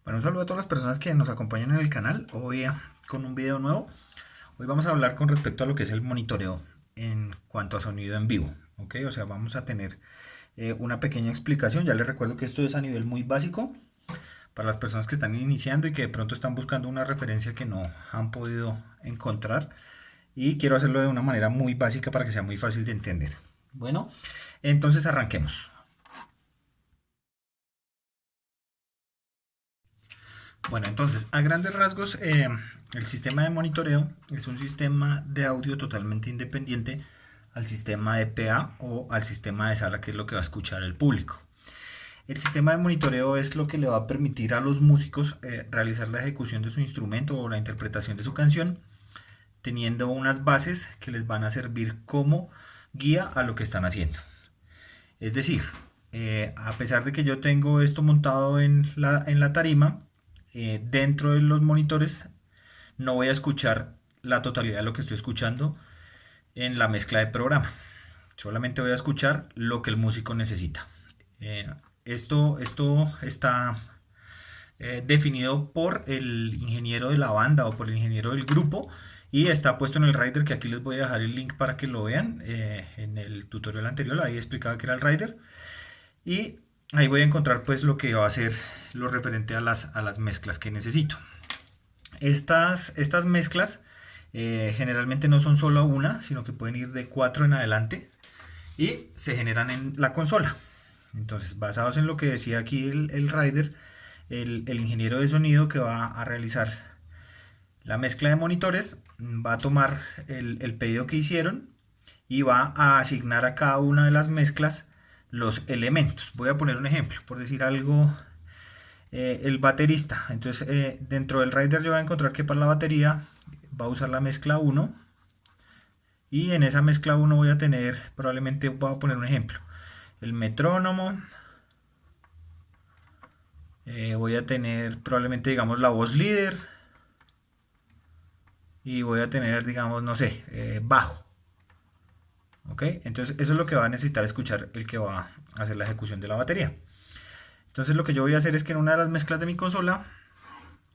Bueno, un saludo a todas las personas que nos acompañan en el canal. Hoy con un video nuevo. Hoy vamos a hablar con respecto a lo que es el monitoreo en cuanto a sonido en vivo. ¿Ok? O sea, vamos a tener una pequeña explicación. Ya les recuerdo que esto es a nivel muy básico para las personas que están iniciando y que de pronto están buscando una referencia que no han podido encontrar. Y quiero hacerlo de una manera muy básica para que sea muy fácil de entender. Bueno, entonces arranquemos. Bueno, entonces, a grandes rasgos, el sistema de monitoreo es un sistema de audio totalmente independiente al sistema de PA o al sistema de sala, que es lo que va a escuchar el público. El sistema de monitoreo es lo que le va a permitir a los músicos realizar la ejecución de su instrumento o la interpretación de su canción, teniendo unas bases que les van a servir como guía a lo que están haciendo. Es decir, a pesar de que yo tengo esto montado en la tarima, dentro de los monitores no voy a escuchar la totalidad de lo que estoy escuchando en la mezcla de programa. Solamente voy a escuchar lo que el músico necesita. Esto está definido por el ingeniero de la banda o por el ingeniero del grupo y está puesto en el rider, que aquí les voy a dejar el link para que lo vean. En el tutorial anterior ahí explicaba que era el rider y ahí voy a encontrar pues lo que va a ser lo referente a las mezclas que necesito. Estas mezclas generalmente no son solo una, sino que pueden ir de 4 en adelante y se generan en la consola. Entonces, basados en lo que decía aquí el rider, el ingeniero de sonido que va a realizar la mezcla de monitores va a tomar el pedido que hicieron y va a asignar a cada una de las mezclas los elementos. Voy a poner un ejemplo, por decir algo, el baterista. Entonces, dentro del rider yo voy a encontrar que para la batería va a usar la mezcla 1 y en esa mezcla 1 voy a tener, probablemente voy a poner un ejemplo, el metrónomo, voy a tener probablemente, digamos, la voz líder y voy a tener, digamos, no sé, bajo. ¿Ok? Entonces eso es lo que va a necesitar escuchar el que va a hacer la ejecución de la batería. Entonces lo que yo voy a hacer es que en una de las mezclas de mi consola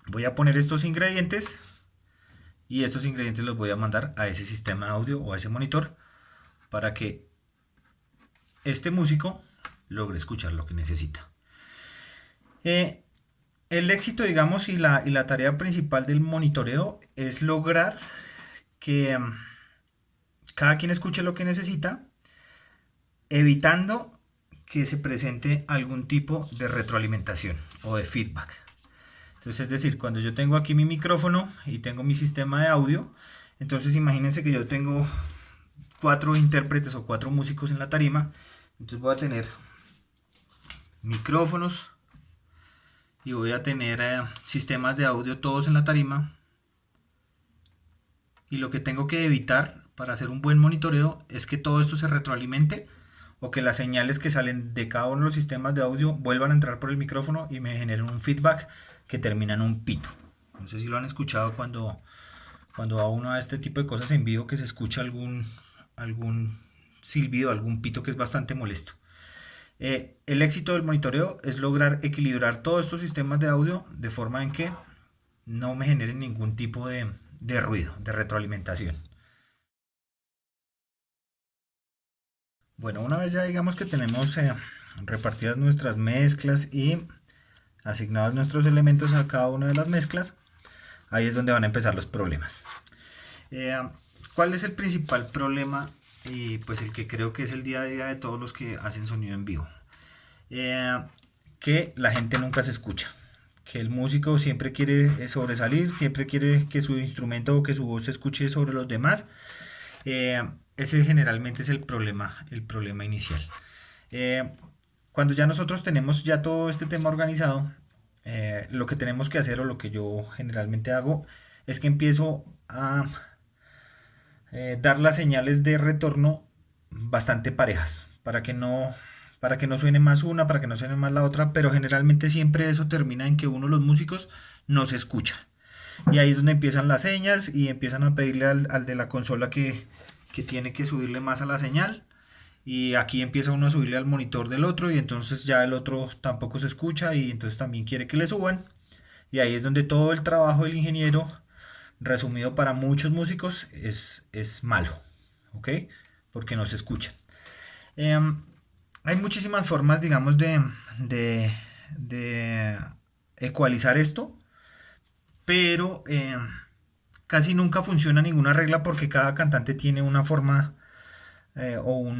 voy a poner estos ingredientes y estos ingredientes los voy a mandar a ese sistema de audio o a ese monitor para que este músico logre escuchar lo que necesita. El éxito, digamos, y la tarea principal del monitoreo es lograr que cada quien escuche lo que necesita, evitando que se presente algún tipo de retroalimentación o de feedback. Entonces, es decir, cuando yo tengo aquí mi micrófono y tengo mi sistema de audio, entonces imagínense que yo tengo 4 intérpretes o 4 músicos en la tarima. Entonces voy a tener micrófonos y voy a tener sistemas de audio todos en la tarima. Y lo que tengo que evitar para hacer un buen monitoreo es que todo esto se retroalimente o que las señales que salen de cada uno de los sistemas de audio vuelvan a entrar por el micrófono y me generen un feedback que termina en un pito. No sé si lo han escuchado cuando va uno a este tipo de cosas en vivo, que se escucha algún silbido, algún pito que es bastante molesto. El éxito del monitoreo es lograr equilibrar todos estos sistemas de audio de forma en que no me generen ningún tipo de ruido, de retroalimentación. Bueno, una vez ya digamos que tenemos repartidas nuestras mezclas y asignados nuestros elementos a cada una de las mezclas, ahí es donde van a empezar los problemas. ¿Cuál es el principal problema? Y pues el que creo que es el día a día de todos los que hacen sonido en vivo. Que la gente nunca se escucha. Que el músico siempre quiere sobresalir, siempre quiere que su instrumento o que su voz se escuche sobre los demás. Ese generalmente es el problema inicial. Cuando ya nosotros tenemos ya todo este tema organizado, lo que tenemos que hacer, o lo que yo generalmente hago, es que empiezo a dar las señales de retorno bastante parejas para que no suene más una, para que no suene más la otra, pero generalmente siempre eso termina en que uno de los músicos no se escucha. Y ahí es donde empiezan las señas y empiezan a pedirle al de la consola que tiene que subirle más a la señal. Y aquí empieza uno a subirle al monitor del otro y entonces ya el otro tampoco se escucha y entonces también quiere que le suban. Y ahí es donde todo el trabajo del ingeniero, resumido para muchos músicos, es malo, ¿ok? Porque no se escucha. Hay muchísimas formas, digamos, de ecualizar esto, pero casi nunca funciona ninguna regla porque cada cantante tiene una forma o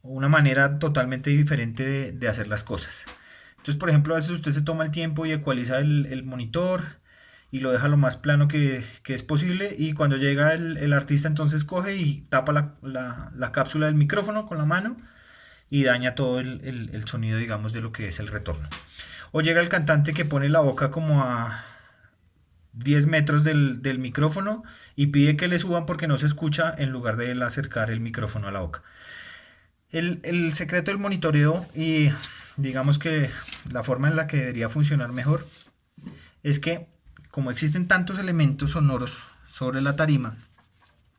una manera totalmente diferente de hacer las cosas. Entonces, por ejemplo, a veces usted se toma el tiempo y ecualiza el monitor y lo deja lo más plano que es posible, y cuando llega el artista entonces coge y tapa la cápsula del micrófono con la mano y daña todo el sonido, digamos, de lo que es el retorno. O llega el cantante que pone la boca como a 10 metros del micrófono y pide que le suban porque no se escucha, en lugar de él acercar el micrófono a la boca. El secreto del monitoreo, y digamos que la forma en la que debería funcionar mejor, es que como existen tantos elementos sonoros sobre la tarima,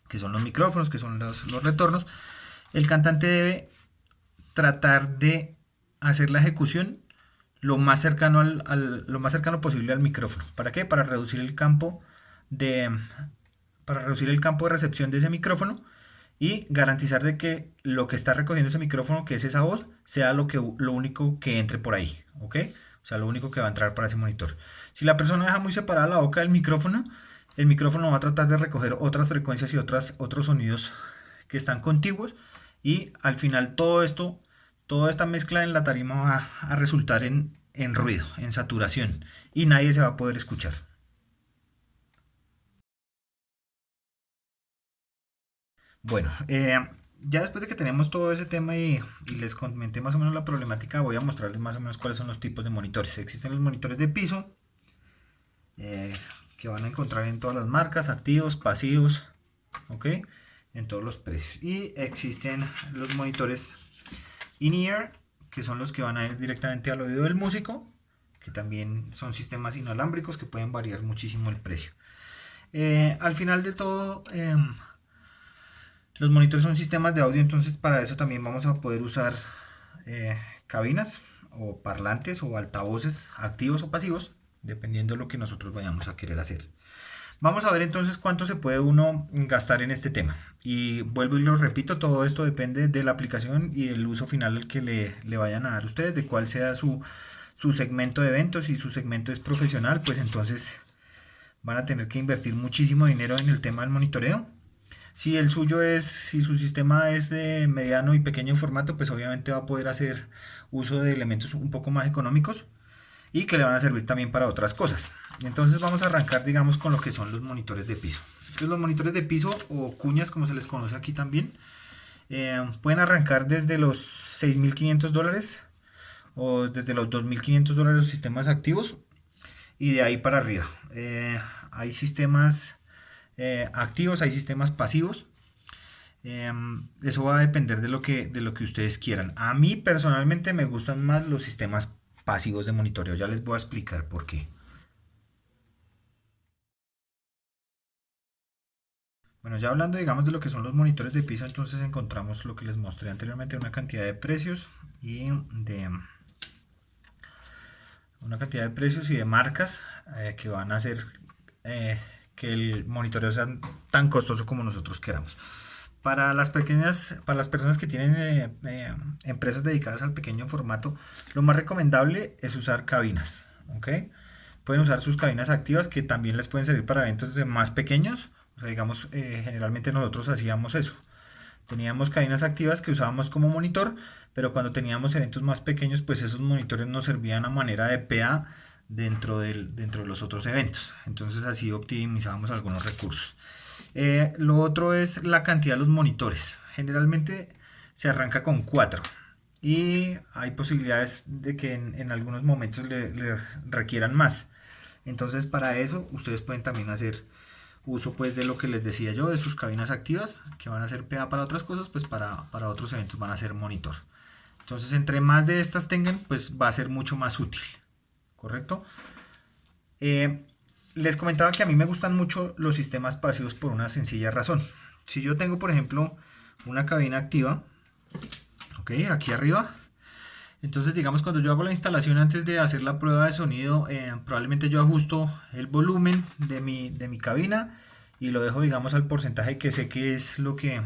que son los micrófonos, que son los retornos, el cantante debe tratar de hacer la ejecución lo más cercano lo más cercano posible al micrófono. ¿Para qué? Para reducir el campo de recepción de ese micrófono y garantizar de que lo que está recogiendo ese micrófono, que es esa voz, sea lo único que entre por ahí, ¿ok? O sea, lo único que va a entrar para ese monitor. Si la persona deja muy separada la boca del micrófono, el micrófono va a tratar de recoger otras frecuencias y otros sonidos que están contiguos, y al final toda esta mezcla en la tarima va a resultar en ruido, en saturación, y nadie se va a poder escuchar. Bueno, ya después de que tenemos todo ese tema y les comenté más o menos la problemática, voy a mostrarles más o menos cuáles son los tipos de monitores. Existen los monitores de piso, eh, que van a encontrar en todas las marcas, activos, pasivos, ¿ok? En todos los precios. Y existen los monitores in-ear, que son los que van a ir directamente al oído del músico, que también son sistemas inalámbricos que pueden variar muchísimo el precio. Al final de todo, los monitores son sistemas de audio, entonces para eso también vamos a poder usar cabinas o parlantes o altavoces activos o pasivos, dependiendo de lo que nosotros vayamos a querer hacer. Vamos a ver entonces cuánto se puede uno gastar en este tema. Y vuelvo y lo repito, todo esto depende de la aplicación y el uso final al que le vayan a dar ustedes, de cuál sea su segmento de eventos. Si su segmento es profesional, pues entonces van a tener que invertir muchísimo dinero en el tema del monitoreo. Si su sistema es de mediano y pequeño formato, pues obviamente va a poder hacer uso de elementos un poco más económicos y que le van a servir también para otras cosas. Entonces vamos a arrancar, digamos, con lo que son los monitores de piso. Entonces, los monitores de piso, o cuñas como se les conoce aquí también, pueden arrancar desde los $6.500 o desde los $2.500 los sistemas activos, y de ahí para arriba. Hay sistemas activos, hay sistemas pasivos. Eso va a depender de lo que ustedes quieran. A mí personalmente me gustan más los sistemas pasivos de monitoreo. Ya les voy a explicar por qué. Bueno, ya hablando, digamos, de lo que son los monitores de piso, entonces encontramos lo que les mostré anteriormente, una cantidad de precios y de marcas que van a hacer que el monitoreo sea tan costoso como nosotros queramos. Para las personas que tienen empresas dedicadas al pequeño formato, lo más recomendable es usar cabinas, ¿ok? Pueden usar sus cabinas activas, que también les pueden servir para eventos más pequeños. O sea, digamos, generalmente nosotros hacíamos eso. Teníamos cabinas activas que usábamos como monitor, pero cuando teníamos eventos más pequeños, pues esos monitores nos servían a manera de PA dentro de los otros eventos. Entonces así optimizábamos algunos recursos. Lo otro es la cantidad de los monitores. Generalmente se arranca con 4 y hay posibilidades de que en algunos momentos le requieran más. Entonces para eso ustedes pueden también hacer uso, pues, de lo que les decía yo, de sus cabinas activas, que van a ser PA para otras cosas, pues para otros eventos van a ser monitor. Entonces entre más de estas tengan, pues va a ser mucho más útil, ¿correcto? Les comentaba que a mí me gustan mucho los sistemas pasivos por una sencilla razón. Si yo tengo, por ejemplo, una cabina activa, ok, aquí arriba, Entonces, digamos, cuando yo hago la instalación antes de hacer la prueba de sonido, probablemente yo ajusto el volumen de mi cabina y lo dejo, digamos, al porcentaje que sé que es lo que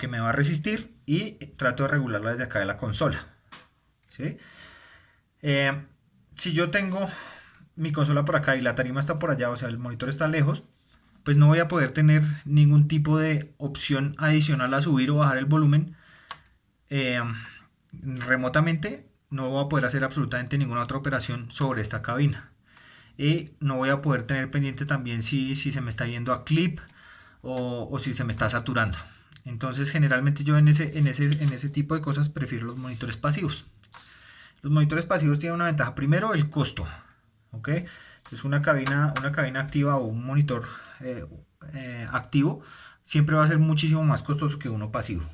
me va a resistir, y trato de regularla desde acá de la consola. ¿Sí? Si yo tengo mi consola por acá y la tarima está por allá, o sea, el monitor está lejos, pues no voy a poder tener ningún tipo de opción adicional a subir o bajar el volumen remotamente. No voy a poder hacer absolutamente ninguna otra operación sobre esta cabina. Y no voy a poder tener pendiente también si se me está yendo a clip o si se me está saturando. Entonces, generalmente yo en ese tipo de cosas prefiero los monitores pasivos. Los monitores pasivos tienen una ventaja. Primero, el costo. ¿Ok? Entonces, una cabina activa o un monitor activo siempre va a ser muchísimo más costoso que uno pasivo.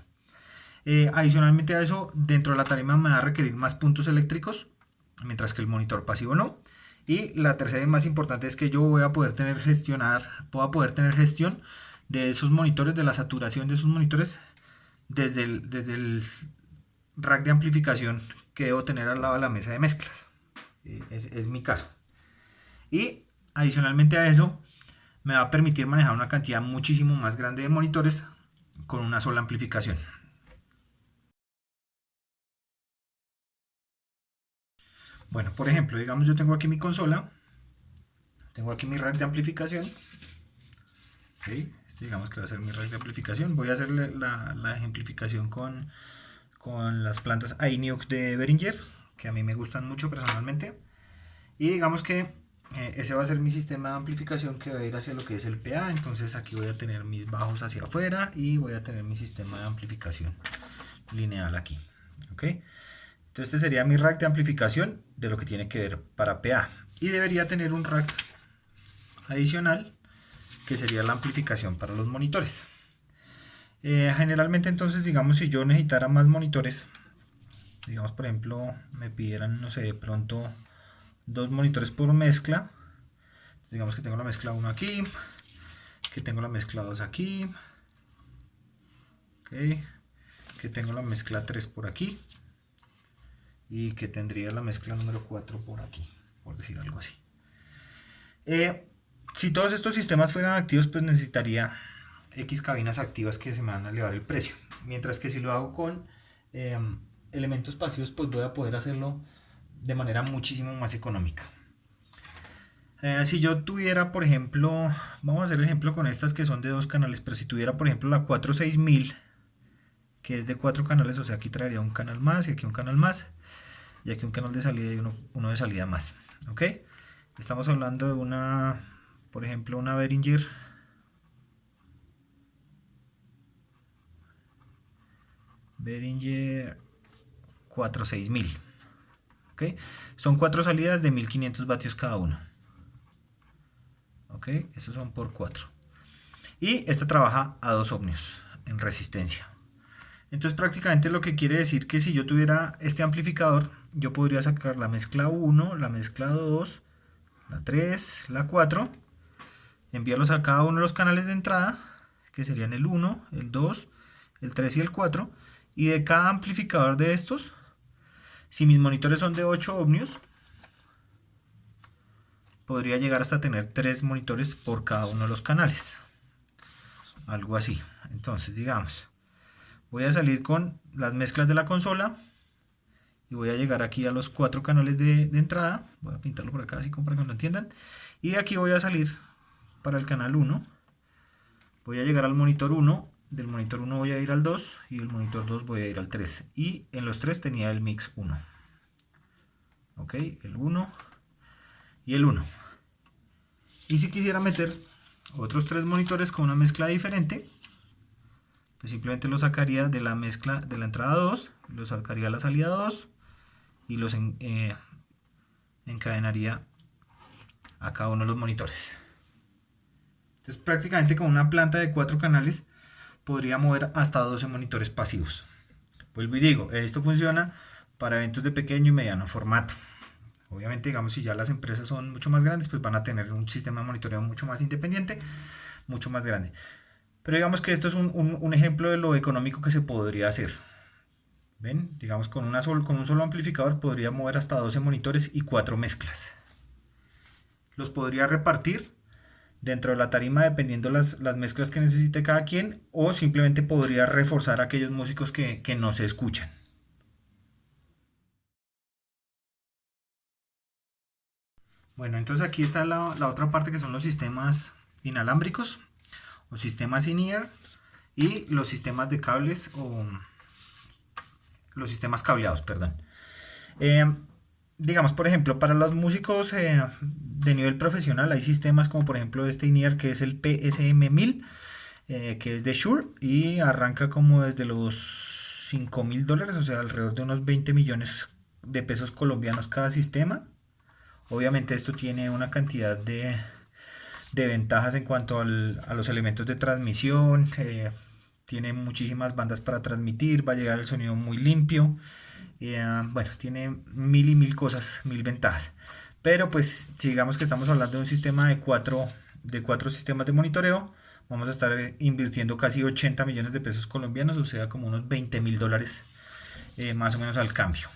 Adicionalmente a eso, dentro de la tarima me va a requerir más puntos eléctricos, mientras que el monitor pasivo no. Y la tercera y más importante es que yo voy a poder tener gestión de esos monitores, de la saturación de esos monitores, desde el rack de amplificación que debo tener al lado de la mesa de mezclas. Es mi caso. Y adicionalmente a eso, me va a permitir manejar una cantidad muchísimo más grande de monitores con una sola amplificación. Bueno, por ejemplo, digamos, yo tengo aquí mi consola, tengo aquí mi rack de amplificación. ¿Okay? Este digamos que va a ser mi rack de amplificación. Voy a hacer la ejemplificación con las plantas iNUC de Behringer, que a mí me gustan mucho personalmente. Y digamos que ese va a ser mi sistema de amplificación que va a ir hacia lo que es el PA. Entonces aquí voy a tener mis bajos hacia afuera y voy a tener mi sistema de amplificación lineal aquí. ¿Ok? Entonces este sería mi rack de amplificación de lo que tiene que ver para PA. Y debería tener un rack adicional que sería la amplificación para los monitores. Generalmente entonces, digamos, si yo necesitara más monitores, digamos por ejemplo me pidieran, no sé, de pronto 2 monitores por mezcla, digamos que tengo la mezcla 1 aquí, que tengo la mezcla 2 aquí, okay, que tengo la mezcla 3 por aquí y que tendría la mezcla número 4 por aquí, por decir algo así. Si todos estos sistemas fueran activos, pues necesitaría X cabinas activas que se me van a elevar el precio. Mientras que si lo hago con elementos pasivos, pues voy a poder hacerlo de manera muchísimo más económica. Si yo tuviera, por ejemplo, vamos a hacer el ejemplo con estas que son de 2 canales, pero si tuviera, por ejemplo, la 46000, que es de 4 canales, o sea, aquí traería un canal más y aquí un canal más, y aquí un canal de salida y uno de salida más. ¿Ok? Estamos hablando de una, por ejemplo, una Behringer Behringer 46000. ¿Ok? Son 4 salidas de 1500 vatios cada una. ¿Ok? Esos son por 4. Y esta trabaja a 2 ohmios en resistencia. Entonces prácticamente lo que quiere decir que si yo tuviera este amplificador, yo podría sacar la mezcla 1, la mezcla 2, la 3, la 4, enviarlos a cada uno de los canales de entrada, que serían el 1, el 2, el 3 y el 4, y de cada amplificador de estos, si mis monitores son de 8 ohmios, podría llegar hasta tener 3 monitores por cada uno de los canales. Algo así. Entonces, digamos, voy a salir con las mezclas de la consola y voy a llegar aquí a los 4 canales de entrada. Voy a pintarlo por acá así como para que lo entiendan. Y de aquí voy a salir para el canal 1. Voy a llegar al monitor 1. Del monitor 1 voy a ir al 2 y del monitor 2 voy a ir al 3. Y en los 3 tenía el mix 1. Ok, el 1 y el 1. Y si quisiera meter otros 3 monitores con una mezcla diferente, pues simplemente lo sacaría de la mezcla de la entrada 2, lo sacaría a la salida 2 y los encadenaría a cada uno de los monitores. Entonces prácticamente con una planta de 4 canales podría mover hasta 12 monitores pasivos. Vuelvo y digo, esto funciona para eventos de pequeño y mediano formato. Obviamente, digamos, si ya las empresas son mucho más grandes, pues van a tener un sistema de monitoreo mucho más independiente, mucho más grande. Pero digamos que esto es un ejemplo de lo económico que se podría hacer. ¿Ven? Digamos con un solo amplificador podría mover hasta 12 monitores y 4 mezclas. Los podría repartir dentro de la tarima dependiendo las mezclas que necesite cada quien, o simplemente podría reforzar a aquellos músicos que no se escuchan. Bueno, entonces aquí está la otra parte, que son los sistemas inalámbricos o sistemas in-ear, y los sistemas de cables o los sistemas cableados, perdón. Eh, digamos, por ejemplo, para los músicos de nivel profesional hay sistemas como por ejemplo este in-ear, que es el PSM-1000, que es de Shure y arranca como desde los $5.000, o sea, alrededor de unos 20 millones de pesos colombianos cada sistema. Obviamente esto tiene una cantidad de ventajas en cuanto a los elementos de transmisión. Tiene muchísimas bandas para transmitir, va a llegar el sonido muy limpio. Bueno, tiene mil y mil cosas, mil ventajas. Pero pues si digamos que estamos hablando de un sistema de cuatro sistemas de monitoreo, vamos a estar invirtiendo casi 80 millones de pesos colombianos, o sea, como unos $20.000 más o menos al cambio.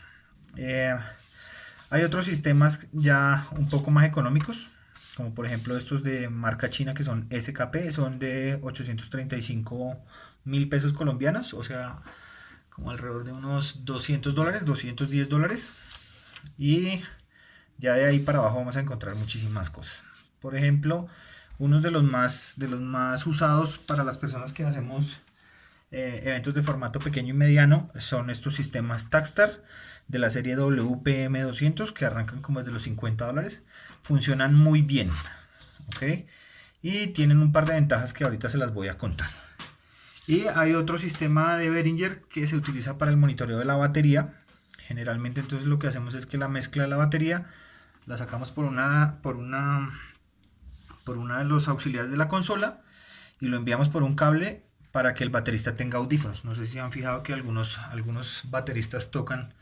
Hay otros sistemas ya un poco más económicos, como por ejemplo estos de marca china, que son SKP, son de 835.000 pesos colombianos, o sea, como alrededor de unos $200, $210. Y ya de ahí para abajo vamos a encontrar muchísimas cosas. Por ejemplo, uno de los más usados para las personas que hacemos eventos de formato pequeño y mediano son estos sistemas Takstar de la serie WPM200, que arrancan como desde los $50. Funcionan muy bien, ¿ok? Y tienen un par de ventajas que ahorita se las voy a contar. Y hay otro sistema de Behringer que se utiliza para el monitoreo de la batería. Generalmente entonces lo que hacemos es que la mezcla de la batería la sacamos por una de los auxiliares de la consola y lo enviamos por un cable para que el baterista tenga audífonos. No sé si han fijado que algunos bateristas tocan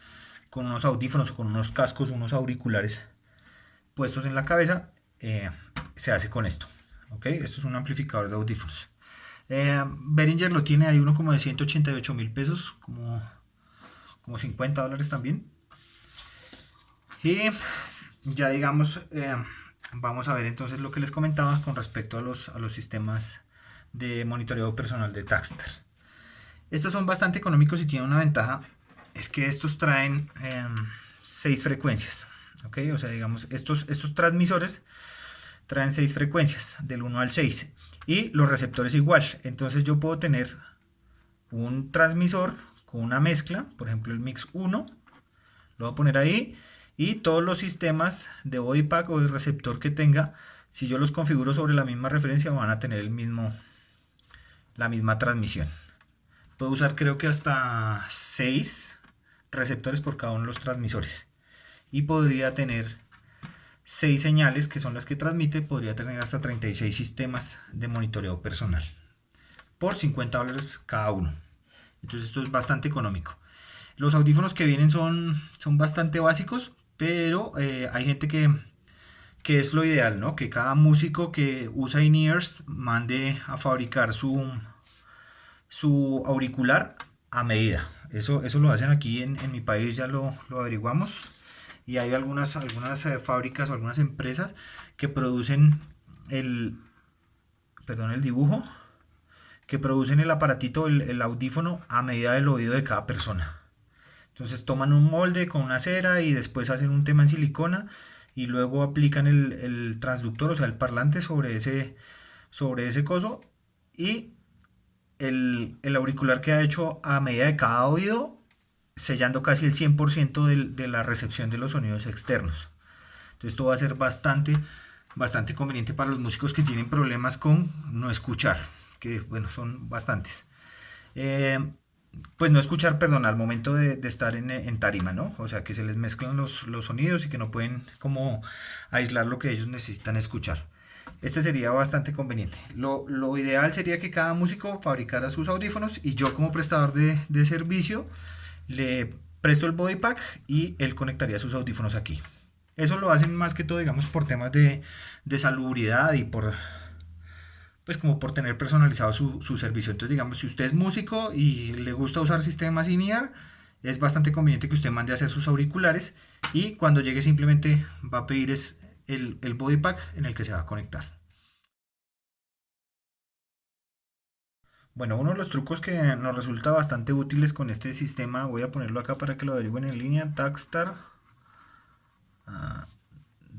con unos audífonos o con unos cascos, unos auriculares puestos en la cabeza. Se hace con esto, ¿ok? Esto es un amplificador de audífonos. Behringer lo tiene, hay uno como de 188.000 pesos, como $50 también. Y ya digamos, vamos a ver entonces lo que les comentaba con respecto a los sistemas de monitoreo personal de Takstar. Estos son bastante económicos y tienen una ventaja, es que estos traen 6 frecuencias, ¿ok? O sea, digamos, estos transmisores traen 6 frecuencias, del 1 al 6, y los receptores igual. Entonces yo puedo tener un transmisor con una mezcla, por ejemplo el Mix 1, lo voy a poner ahí, y todos los sistemas de body pack o de receptor que tenga, si yo los configuro sobre la misma referencia, van a tener la misma transmisión. Puedo usar creo que hasta 6 receptores por cada uno de los transmisores, y podría tener 6 señales, que son las que transmite. Podría tener hasta 36 sistemas de monitoreo personal por $50 cada uno. Entonces esto es bastante económico. Los audífonos que vienen son bastante básicos, pero hay gente que es lo ideal, ¿no? Que cada músico que usa in-ears mande a fabricar su auricular a medida. Eso lo hacen aquí en mi país, ya lo averiguamos. Y hay algunas fábricas o algunas empresas que producen el dibujo, que producen el aparatito, el audífono a medida del oído de cada persona. Entonces toman un molde con una cera y después hacen un tema en silicona y luego aplican el transductor, o sea el parlante sobre ese coso, y el auricular queda hecho a medida de cada oído, sellando casi el 100% de la recepción de los sonidos externos. Entonces esto va a ser bastante conveniente para los músicos que tienen problemas con no escuchar, que bueno, son bastantes. Pues no escuchar, perdón, al momento de estar en tarima, ¿no? O sea, que se les mezclan los sonidos y que no pueden como aislar lo que ellos necesitan escuchar. Este sería bastante conveniente. Lo ideal sería que cada músico fabricara sus audífonos y yo, como prestador de servicio, le presto el body pack y él conectaría sus audífonos aquí. Eso lo hacen más que todo, digamos, por temas de salubridad y pues como por tener personalizado su servicio. Entonces, digamos, si usted es músico y le gusta usar sistemas in-ear, es bastante conveniente que usted mande a hacer sus auriculares y cuando llegue simplemente va a pedir el body pack en el que se va a conectar. Bueno, uno de los trucos que nos resulta bastante útiles con este sistema, voy a ponerlo acá para que lo averigüen en línea, Takstar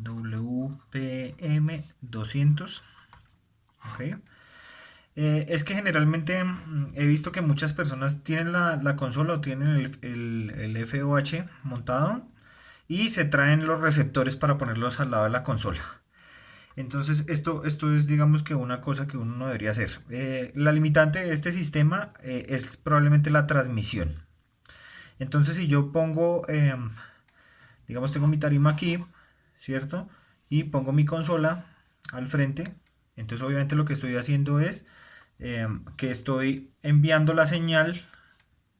WPM200. Okay. Es que generalmente he visto que muchas personas tienen la consola o tienen el FOH montado y se traen los receptores para ponerlos al lado de la consola. Entonces esto es, digamos, que una cosa que uno no debería hacer. La limitante de este sistema es probablemente la transmisión. Entonces si yo pongo, digamos, tengo mi tarima aquí, ¿cierto? Y pongo mi consola al frente. Entonces obviamente lo que estoy haciendo es que estoy enviando la señal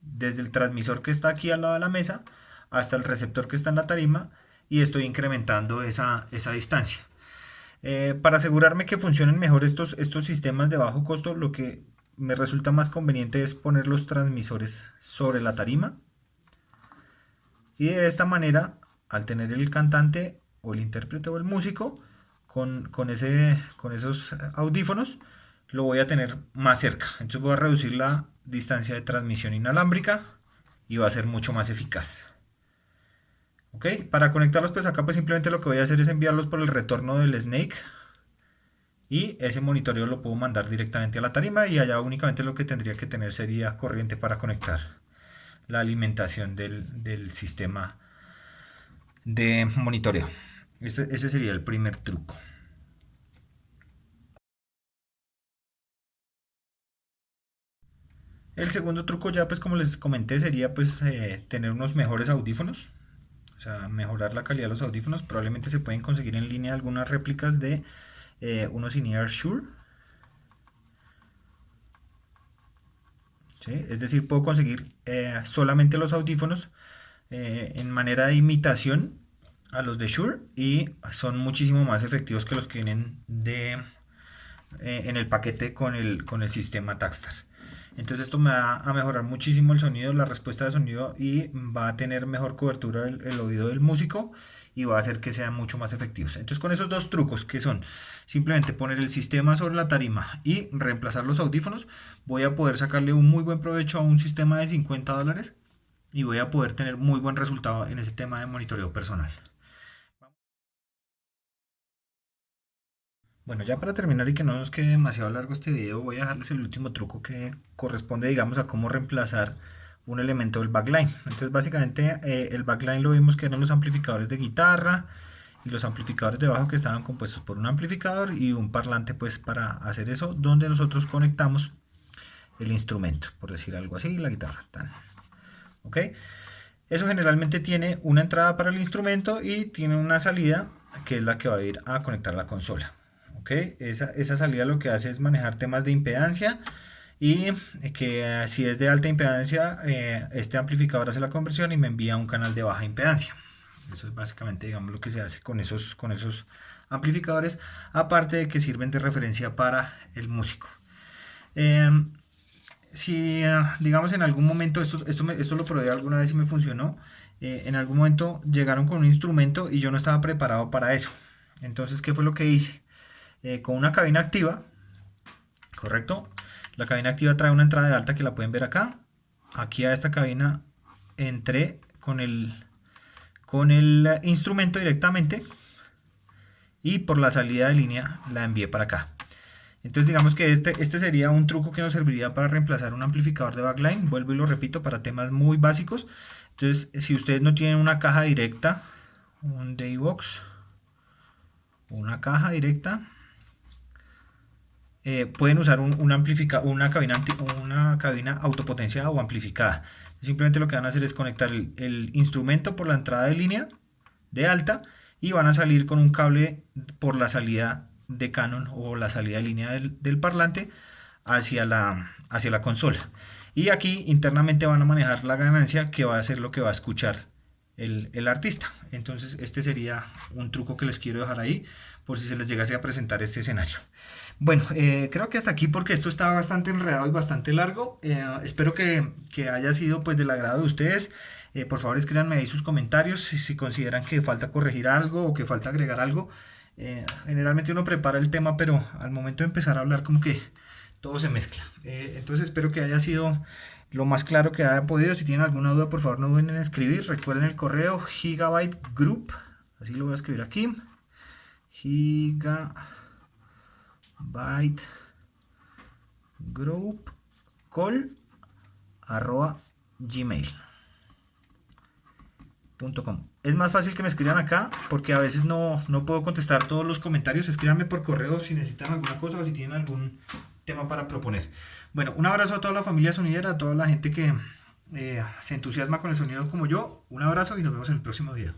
desde el transmisor que está aquí al lado de la mesa hasta el receptor que está en la tarima y estoy incrementando esa distancia. Para asegurarme que funcionen mejor estos sistemas de bajo costo, lo que me resulta más conveniente es poner los transmisores sobre la tarima y de esta manera, al tener el cantante o el intérprete o el músico con esos audífonos, lo voy a tener más cerca. Entonces voy a reducir la distancia de transmisión inalámbrica y va a ser mucho más eficaz. Ok, para conectarlos pues acá pues simplemente lo que voy a hacer es enviarlos por el retorno del Snake y ese monitoreo lo puedo mandar directamente a la tarima y allá únicamente lo que tendría que tener sería corriente para conectar la alimentación del sistema de monitoreo. Ese sería el primer truco. El segundo truco ya pues como les comenté sería pues tener unos mejores audífonos, o sea, mejorar la calidad de los audífonos. Probablemente se pueden conseguir en línea algunas réplicas de unos in-ear Shure. ¿Sí? Es decir, puedo conseguir solamente los audífonos en manera de imitación a los de Shure y son muchísimo más efectivos que los que vienen en el paquete con el sistema Takstar. Entonces esto me va a mejorar muchísimo el sonido, la respuesta de sonido y va a tener mejor cobertura el oído del músico y va a hacer que sean mucho más efectivos. Entonces con esos dos trucos que son simplemente poner el sistema sobre la tarima y reemplazar los audífonos, voy a poder sacarle un muy buen provecho a un sistema de $50 y voy a poder tener muy buen resultado en ese tema de monitoreo personal. Bueno, ya para terminar y que no nos quede demasiado largo este video, voy a dejarles el último truco que corresponde, digamos, a cómo reemplazar un elemento del backline. Entonces básicamente el backline lo vimos que eran los amplificadores de guitarra y los amplificadores de bajo que estaban compuestos por un amplificador y un parlante pues para hacer eso, donde nosotros conectamos el instrumento, por decir algo así, la guitarra. ¿Ok? Eso generalmente tiene una entrada para el instrumento y tiene una salida que es la que va a ir a conectar la consola. ¿Okay? Esa salida lo que hace es manejar temas de impedancia y que si es de alta impedancia este amplificador hace la conversión y me envía un canal de baja impedancia. Eso es básicamente, digamos, lo que se hace con esos amplificadores, aparte de que sirven de referencia para el músico. Si digamos en algún momento esto lo probé alguna vez y me funcionó, en algún momento llegaron con un instrumento y yo no estaba preparado para eso. Entonces, ¿qué fue lo que hice? Con una cabina activa, correcto, la cabina activa trae una entrada de alta que la pueden ver acá. Aquí a esta cabina entré con el instrumento directamente y por la salida de línea la envié para acá. Entonces digamos que este sería un truco que nos serviría para reemplazar un amplificador de backline. Vuelvo y lo repito para temas muy básicos. Entonces si ustedes no tienen una caja directa, un DayBox, una caja directa, pueden usar una cabina autopotenciada o amplificada. Simplemente lo que van a hacer es conectar el instrumento por la entrada de línea de alta y van a salir con un cable por la salida de Canon o la salida de línea del parlante hacia la consola. Y aquí internamente van a manejar la ganancia que va a ser lo que va a escuchar el artista. Entonces este sería un truco que les quiero dejar ahí por si se les llegase a presentar este escenario. Bueno, creo que hasta aquí porque esto está bastante enredado y bastante largo. Espero que haya sido pues del agrado de ustedes. Por favor escríbanme ahí sus comentarios si consideran que falta corregir algo o que falta agregar algo. Generalmente uno prepara el tema, pero al momento de empezar a hablar como que todo se mezcla. Entonces espero que haya sido lo más claro que haya podido. Si tienen alguna duda, por favor no duden en escribir. Recuerden el correo Gigabyte Group, así lo voy a escribir aquí, Gigabyte Group call @gmail.com. Es más fácil que me escriban acá porque a veces no puedo contestar todos los comentarios. Escríbanme por correo si necesitan alguna cosa o si tienen algún tema para proponer. Bueno, un abrazo a toda la familia sonidera, a toda la gente que se entusiasma con el sonido como yo. Un abrazo y nos vemos en el próximo video.